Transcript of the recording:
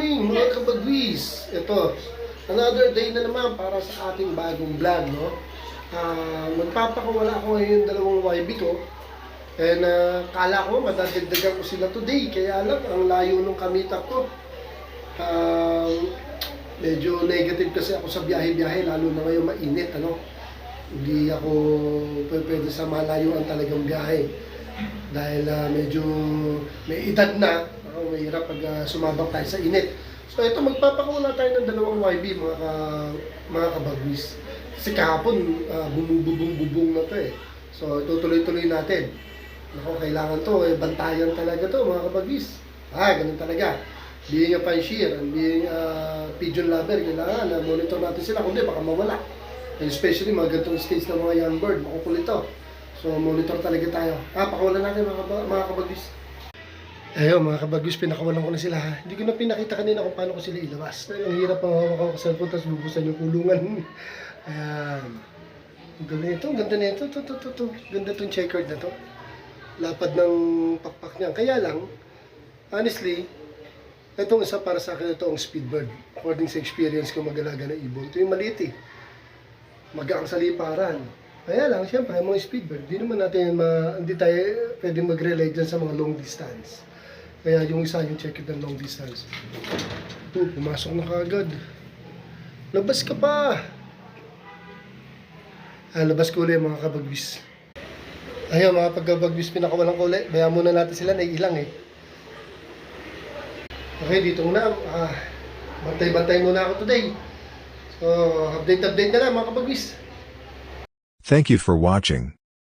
morning mga kabagwis. Ito, another day na naman para sa ating bagong vlog, no? Magpapakawala ako ngayon yung dalawang YB ko. And kala ko madadagdagan ko sila today. Kaya lang, ang layo nung kamita ko. Medyo negative kasi ako sa biyahe-biyahe, lalo na ngayon mainit, ano? Hindi ako pwede sa malayuan talagang biyahe. Dahil medyo may edad na, mahirap pag sumabak tayo sa init. So ito, magpapakawala tayo ng dalawang YB mga kabagwis. Kasi kahapon, bumububong na to eh. So itutuloy-tuloy natin. Ako, kailangan to, bantayan talaga to mga kabagwis. Ganun talaga. Being a fancier and being a pigeon lover, kailangan na monitor natin sila, kundi baka mawala. And especially mga ganitong stage ng mga young bird, makukulit to. So monitor talaga tayo. Pakawalan natin mga kabagwis. Ayun mga kabagwis, pinakawalan ko na sila ha. Hindi ko na pinakita kanina kung paano ko sila ilabas. Dahil ang hirap ang hawak ako sa cellphone, tapos bubusan yung kulungan. Ayan. Ang ganda nito, ang ganda nito. Ganda itong checkered na to. Lapad ng pakpak niya. Kaya lang, honestly, itong isa para sa akin, ito ang speedbird. According sa experience ko mag-alaga ng ibon. Ito yung maliit eh. Magaang sa liparan. Kaya lang, siyempre, mga speedbird, hindi tayo pwedeng mag-relay dyan sa mga long distance. Kaya yung isa yung check ng long distance. Pumasok na kaagad. Labas ka pa! Labas ko ulit mga kabagwis. Ayun mga pagkabagwis, pinakawalan ko ulit. Bayan muna natin sila, naiilang eh. Okay, dito muna. Bantay-bantay muna ako today. So, update na lang mga kabagwis. Thank you for watching.